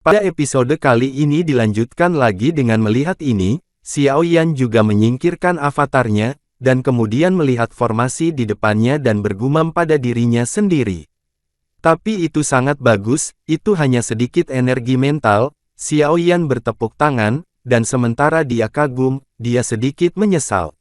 Pada episode kali ini dilanjutkan lagi dengan melihat ini, Xiao Yan juga menyingkirkan avatarnya, dan kemudian melihat formasi di depannya dan bergumam pada dirinya sendiri. Tapi itu sangat bagus, itu hanya sedikit energi mental. Xiao Yan bertepuk tangan, dan sementara dia kagum, dia sedikit menyesal.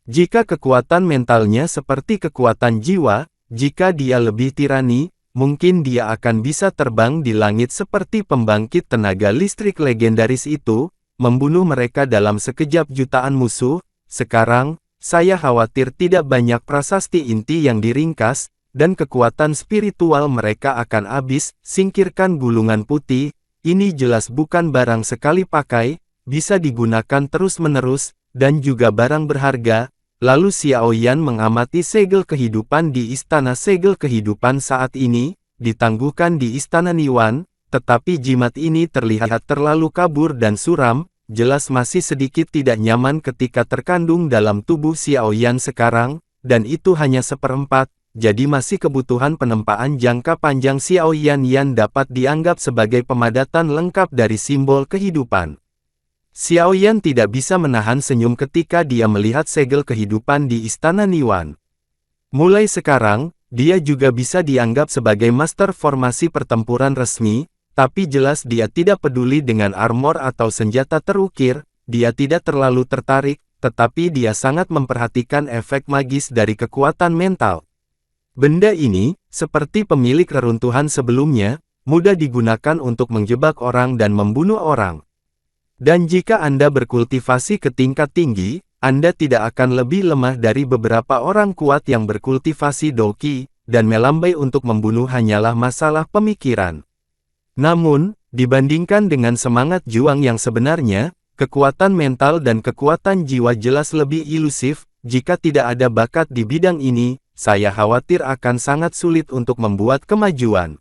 Jika kekuatan mentalnya seperti kekuatan jiwa, jika dia lebih tirani, mungkin dia akan bisa terbang di langit seperti pembangkit tenaga listrik legendaris itu, membunuh mereka dalam sekejap jutaan musuh. Sekarang, saya khawatir tidak banyak prasasti inti yang diringkas, dan kekuatan spiritual mereka akan habis. Singkirkan gulungan putih, ini jelas bukan barang sekali pakai, bisa digunakan terus-menerus, dan juga barang berharga. Lalu Xiao Yan mengamati segel kehidupan di Istana Segel Kehidupan saat ini, ditangguhkan di Istana Niwan, tetapi jimat ini terlihat terlalu kabur dan suram, jelas masih sedikit tidak nyaman ketika terkandung dalam tubuh Xiao Yan sekarang, dan itu hanya seperempat, jadi masih kebutuhan penempaan jangka panjang Xiao Yan yang dapat dianggap sebagai pemadatan lengkap dari simbol kehidupan. Xiao Yan tidak bisa menahan senyum ketika dia melihat segel kehidupan di Istana Niwan. Mulai sekarang, dia juga bisa dianggap sebagai master formasi pertempuran resmi, tapi jelas dia tidak peduli dengan armor atau senjata terukir, dia tidak terlalu tertarik, tetapi dia sangat memperhatikan efek magis dari kekuatan mental. Benda ini, seperti pemilik reruntuhan sebelumnya, mudah digunakan untuk menjebak orang dan membunuh orang. Dan jika Anda berkultivasi ke tingkat tinggi, Anda tidak akan lebih lemah dari beberapa orang kuat yang berkultivasi Doqi, dan melambai untuk membunuh hanyalah masalah pemikiran. Namun, dibandingkan dengan semangat juang yang sebenarnya, kekuatan mental dan kekuatan jiwa jelas lebih ilusif. Jika tidak ada bakat di bidang ini, saya khawatir akan sangat sulit untuk membuat kemajuan.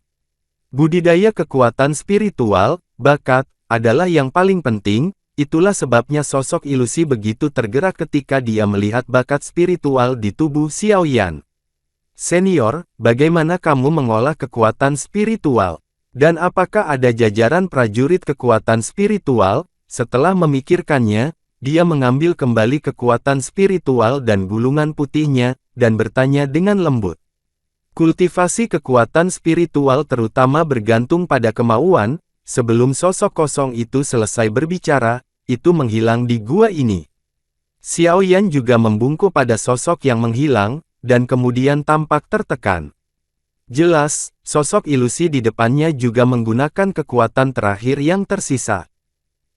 Budidaya kekuatan spiritual, bakat, adalah yang paling penting. Itulah sebabnya sosok ilusi begitu tergerak ketika dia melihat bakat spiritual di tubuh Xiao Yan. Senior, bagaimana kamu mengolah kekuatan spiritual? Dan apakah ada jajaran prajurit kekuatan spiritual? Setelah memikirkannya, dia mengambil kembali kekuatan spiritual dan gulungan putihnya, dan bertanya dengan lembut. Kultivasi kekuatan spiritual terutama bergantung pada kemauan. Sebelum sosok kosong itu selesai berbicara, itu menghilang di gua ini. Xiao Yan juga membungkuk pada sosok yang menghilang, dan kemudian tampak tertekan. Jelas, sosok ilusi di depannya juga menggunakan kekuatan terakhir yang tersisa.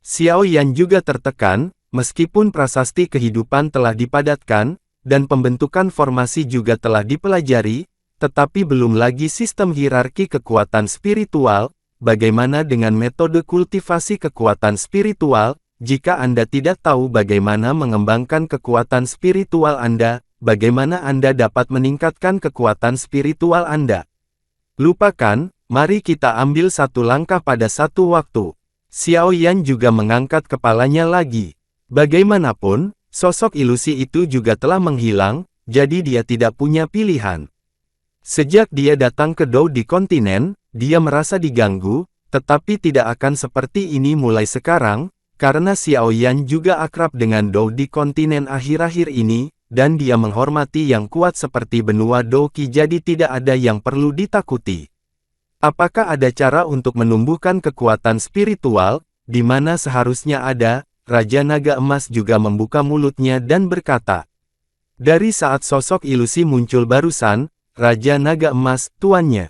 Xiao Yan juga tertekan, meskipun prasasti kehidupan telah dipadatkan, dan pembentukan formasi juga telah dipelajari, tetapi belum lagi sistem hierarki kekuatan spiritual. Bagaimana dengan metode kultivasi kekuatan spiritual? Jika Anda tidak tahu bagaimana mengembangkan kekuatan spiritual Anda, bagaimana Anda dapat meningkatkan kekuatan spiritual Anda? Lupakan, mari kita ambil satu langkah pada satu waktu. Xiao Yan juga mengangkat kepalanya lagi. Bagaimanapun, sosok ilusi itu juga telah menghilang, jadi dia tidak punya pilihan. Sejak dia datang ke Dou di kontinen, dia merasa diganggu, tetapi tidak akan seperti ini mulai sekarang, karena Xiao Yan juga akrab dengan Dou di kontinen akhir-akhir ini, dan dia menghormati yang kuat seperti benua Doqi, jadi tidak ada yang perlu ditakuti. Apakah ada cara untuk menumbuhkan kekuatan spiritual, di mana seharusnya ada? Raja Naga Emas juga membuka mulutnya dan berkata. Dari saat sosok ilusi muncul barusan, Raja Naga Emas, tuannya,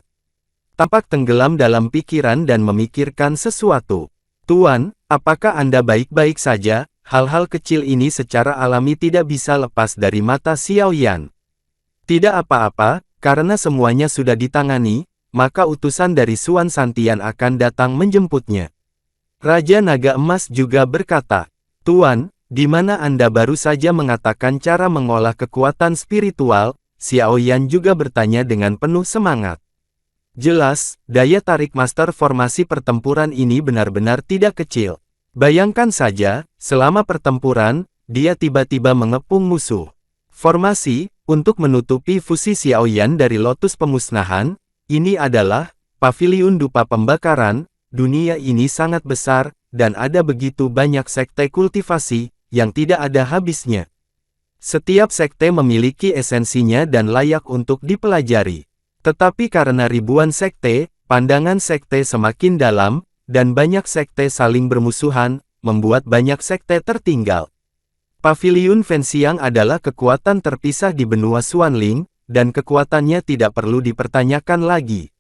tampak tenggelam dalam pikiran dan memikirkan sesuatu. Tuan, apakah Anda baik-baik saja? Hal-hal kecil ini secara alami tidak bisa lepas dari mata Xiao Yan. Tidak apa-apa, karena semuanya sudah ditangani, maka utusan dari Suan Santian akan datang menjemputnya. Raja Naga Emas juga berkata, Tuan, di mana Anda baru saja mengatakan cara mengolah kekuatan spiritual? Xiao Yan juga bertanya dengan penuh semangat. Jelas, daya tarik master formasi pertempuran ini benar-benar tidak kecil. Bayangkan saja, selama pertempuran, dia tiba-tiba mengepung musuh. Formasi, untuk menutupi fusi Xiao Yan dari lotus pemusnahan, ini adalah, paviliun dupa pembakaran, dunia ini sangat besar, dan ada begitu banyak sekte kultivasi, yang tidak ada habisnya. Setiap sekte memiliki esensinya dan layak untuk dipelajari. Tetapi karena ribuan sekte, pandangan sekte semakin dalam, dan banyak sekte saling bermusuhan, membuat banyak sekte tertinggal. Paviliun Fenxiang adalah kekuatan terpisah di benua Xuanling, dan kekuatannya tidak perlu dipertanyakan lagi.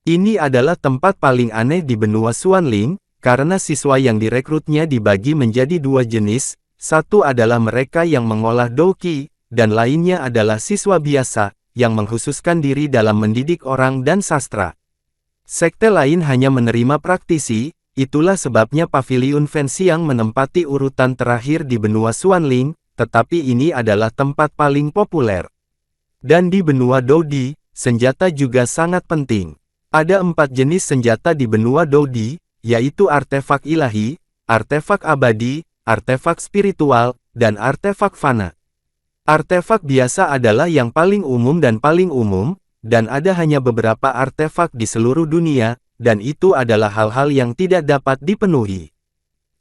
Ini adalah tempat paling aneh di benua Xuanling, karena siswa yang direkrutnya dibagi menjadi dua jenis, satu adalah mereka yang mengolah douqi, dan lainnya adalah siswa biasa, yang mengkhususkan diri dalam mendidik orang dan sastra. Sekte lain hanya menerima praktisi, itulah sebabnya Paviliun Fenxiang menempati urutan terakhir di benua Xuanling, tetapi ini adalah tempat paling populer. Dan di benua Doudi, senjata juga sangat penting. Ada 4 jenis senjata di benua Doudi, yaitu artefak ilahi, artefak abadi, artefak spiritual, dan artefak fana. Artefak biasa adalah yang paling umum, dan ada hanya beberapa artefak di seluruh dunia, dan itu adalah hal-hal yang tidak dapat dipenuhi.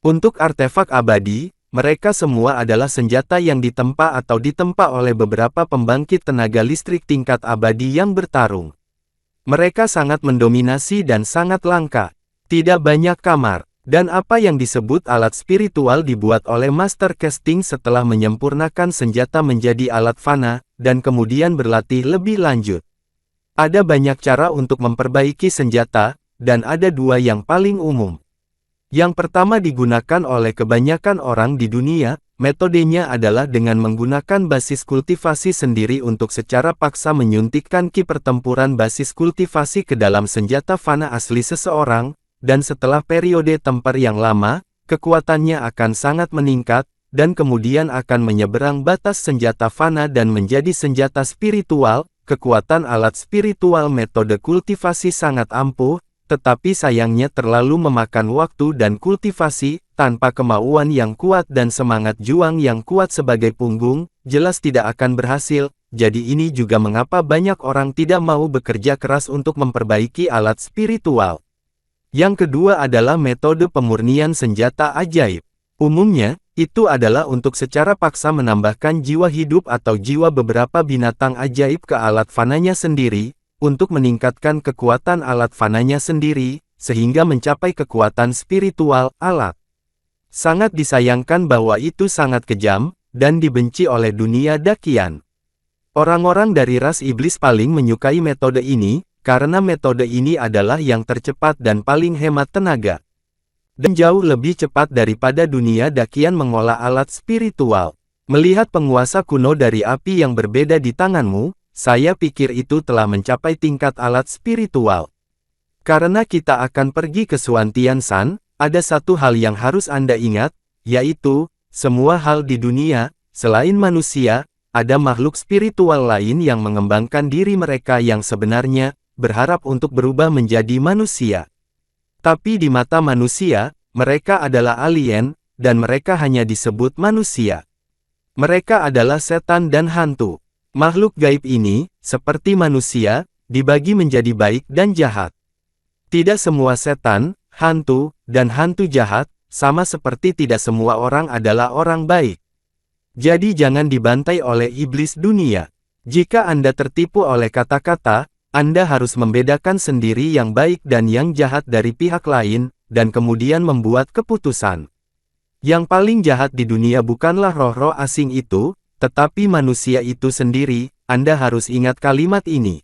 Untuk artefak abadi, mereka semua adalah senjata yang ditempa atau ditempa oleh beberapa pembangkit tenaga listrik tingkat abadi yang bertarung. Mereka sangat mendominasi dan sangat langka. Tidak banyak kamar. Dan apa yang disebut alat spiritual dibuat oleh Master Casting setelah menyempurnakan senjata menjadi alat fana, dan kemudian berlatih lebih lanjut. Ada banyak cara untuk memperbaiki senjata, dan ada 2 yang paling umum. Yang pertama digunakan oleh kebanyakan orang di dunia, metodenya adalah dengan menggunakan basis kultivasi sendiri untuk secara paksa menyuntikkan ki pertempuran basis kultivasi ke dalam senjata fana asli seseorang, dan setelah periode temper yang lama, kekuatannya akan sangat meningkat, dan kemudian akan menyeberang batas senjata fana dan menjadi senjata spiritual. Kekuatan alat spiritual metode kultivasi sangat ampuh, tetapi sayangnya terlalu memakan waktu dan kultivasi, tanpa kemauan yang kuat dan semangat juang yang kuat sebagai punggung, jelas tidak akan berhasil. Jadi ini juga mengapa banyak orang tidak mau bekerja keras untuk memperbaiki alat spiritual. Yang kedua adalah metode pemurnian senjata ajaib. Umumnya, itu adalah untuk secara paksa menambahkan jiwa hidup atau jiwa beberapa binatang ajaib ke alat fananya sendiri, untuk meningkatkan kekuatan alat fananya sendiri, sehingga mencapai kekuatan spiritual alat. Sangat disayangkan bahwa itu sangat kejam, dan dibenci oleh dunia Dakian. Orang-orang dari ras iblis paling menyukai metode ini, karena metode ini adalah yang tercepat dan paling hemat tenaga. Dan jauh lebih cepat daripada dunia Dakian mengolah alat spiritual. Melihat penguasa kuno dari api yang berbeda di tanganmu, saya pikir itu telah mencapai tingkat alat spiritual. Karena kita akan pergi ke Xuantian San, ada satu hal yang harus Anda ingat, yaitu, semua hal di dunia, selain manusia, ada makhluk spiritual lain yang mengembangkan diri mereka yang sebenarnya, berharap untuk berubah menjadi manusia. Tapi di mata manusia, mereka adalah alien, dan mereka hanya disebut manusia. Mereka adalah setan dan hantu. Makhluk gaib ini, seperti manusia, dibagi menjadi baik dan jahat. Tidak semua setan, hantu, dan hantu jahat, sama seperti tidak semua orang adalah orang baik. Jadi jangan dibantai oleh iblis dunia. Jika Anda tertipu oleh kata-kata, Anda harus membedakan sendiri yang baik dan yang jahat dari pihak lain, dan kemudian membuat keputusan. Yang paling jahat di dunia bukanlah roh-roh asing itu, tetapi manusia itu sendiri. Anda harus ingat kalimat ini.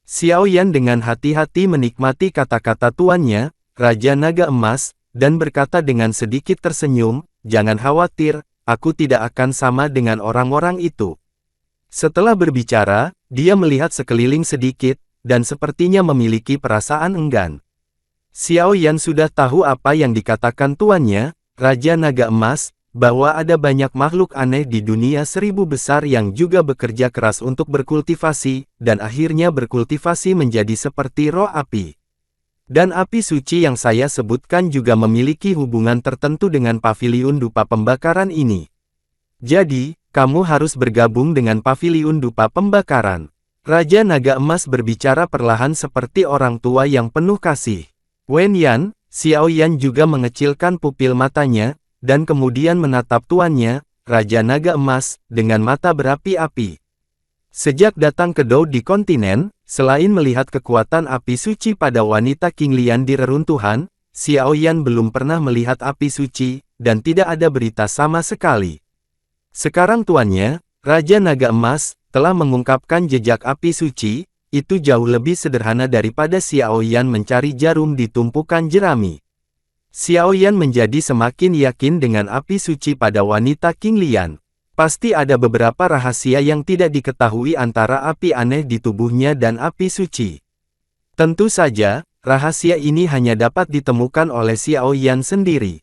Xiao Yan dengan hati-hati menikmati kata-kata tuannya, Raja Naga Emas, dan berkata dengan sedikit tersenyum, "Jangan khawatir, aku tidak akan sama dengan orang-orang itu." Setelah berbicara, dia melihat sekeliling sedikit, dan sepertinya memiliki perasaan enggan. Xiao Yan sudah tahu apa yang dikatakan tuannya, Raja Naga Emas, bahwa ada banyak makhluk aneh di dunia 1000 besar yang juga bekerja keras untuk berkultivasi, dan akhirnya berkultivasi menjadi seperti roh api. Dan api suci yang saya sebutkan juga memiliki hubungan tertentu dengan paviliun dupa pembakaran ini. Jadi, kamu harus bergabung dengan paviliun dupa pembakaran. Raja Naga Emas berbicara perlahan seperti orang tua yang penuh kasih. Wen Yan, Xiao Yan juga mengecilkan pupil matanya, dan kemudian menatap tuannya, Raja Naga Emas, dengan mata berapi-api. Sejak datang ke Dou di kontinen, selain melihat kekuatan api suci pada wanita King Lian di reruntuhan, Xiao Yan belum pernah melihat api suci, dan tidak ada berita sama sekali. Sekarang tuannya, Raja Naga Emas, telah mengungkapkan jejak api suci, itu jauh lebih sederhana daripada Xiao Yan mencari jarum di tumpukan jerami. Xiao Yan menjadi semakin yakin dengan api suci pada wanita King Lian. Pasti ada beberapa rahasia yang tidak diketahui antara api aneh di tubuhnya dan api suci. Tentu saja, rahasia ini hanya dapat ditemukan oleh Xiao Yan sendiri.